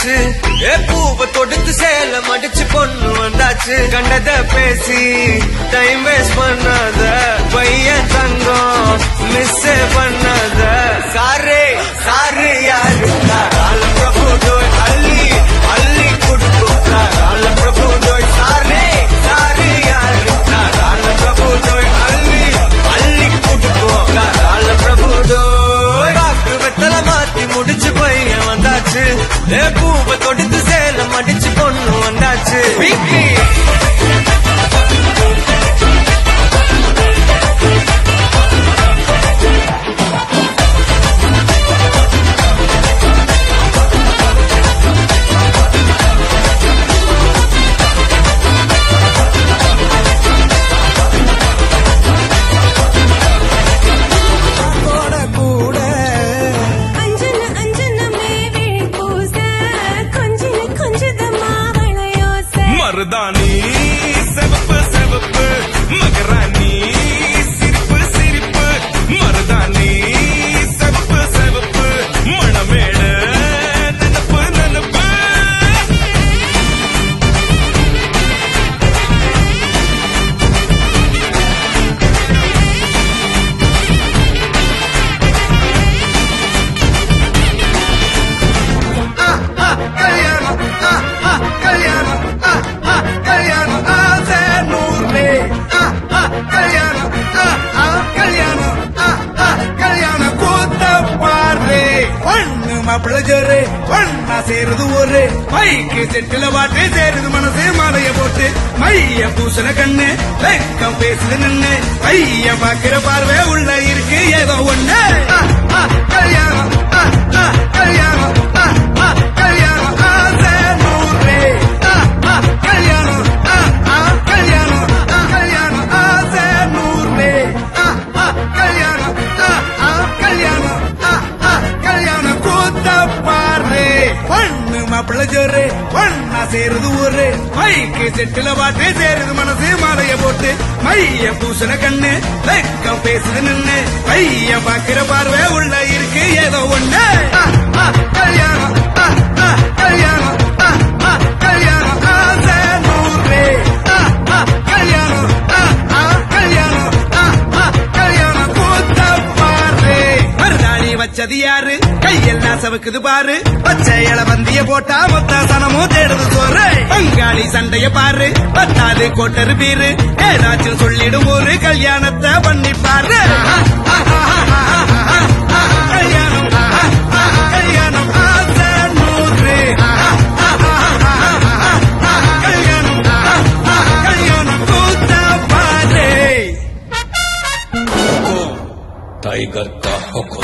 வந்தாச்சு. பூவை தொடுத்து சேலம் அடிச்சு பொண்ணு வந்தாச்சு. கண்டத பேசி டைம் வேஸ்ட் பண்ணாத பையன் தங்கம் மிஸ் பண்ணாத. சாரு சாரு யாரு கால பிரபு டோய் அள்ளி அள்ளி குடுக்கும் கால பிரபு டோய். சாரு சாரு யாரு கால பிரபு டோய் அள்ளி அள்ளி குடுக்கும் கால பிரபு டோய். காக்கு வெத்தல மாத்தி முடிச்சு பையன் வந்தாச்சு. பூவை தொடுத்து சேலம் அடிச்சு பொண்ணு வந்தாச்சு. வீக்லி மருதானி செவப்பு செவப்பு மகராணி சிரிப்பு சிரிப்பு. மருதானி செவப்பு செவப்பு மணமேட நினப்பு நினப்பு. கல்யாணம் கல்யாணம் கல்யாணம் ஆசை நூறு. கல்யாணம் கல்யாணம் கல்யாணம் கூத்த பாரு. ஒண்ணு மாப்பிள்ள ஜோரு ஒன்னா சேருது ஒரு மைக்கு செட்டுல பாட்டு சேருது மனசு மாலைய போட்டு. மைய பூசல கண்ணு வெக்கம் பேசுது நின்னு மைய பாக்குற பார்வை உள்ள இருக்கு ஏதோ ஒண்ணு. கல்யாணம் கல்யாணம் கல்யாணம் ஆசை நூறு. கல்யாணம் கல்யாணம் கல்யாணம் ஆசை நூறு. கல்யாணம் கல்யாணம் கல்யாணம் கூத்த பாரு. ஒண்ணு மாப்பிள்ள ஜோரு ஒன்னா சேருது ஒரு மைக்கு செட்டுல பாட்டு சேருது மனசு மாலைய போட்டு. மைய பூசல கண்ணு வெக்கம் பேசுது நின்னு மைய பாக்குற பார்வை உள்ள இருக்கு ஏதோ ஒண்ணு. கல்யாணம் கல்யாணம் கல்யாணம் ஆசை நூறு. கல்யாணம் கல்யாணம் கல்யாணம் கூத்த பாரு. மருதாணி வச்சது யாரு கையெல்லாம் சவுக்குது பாரு. பச்சை இல வந்திய போட்டா மொத்த சனமும் தேடுது சோறு. பங்காளி சண்டைய பாரு பத்தாது கோட்டரு பீரு. ஏதாச்சும் சொல்லிடும் ஒரு கல்யாணத்தை பண்ணி பாரு. கல்யாணம் கல்யாணம் ஆசை நூறு. கல்யாணம் கல்யாணம் கூத்த பாரு. टाइगर का हुक्म.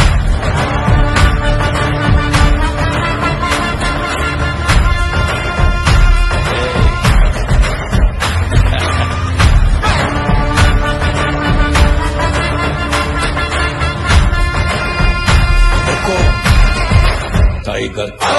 टाइगर का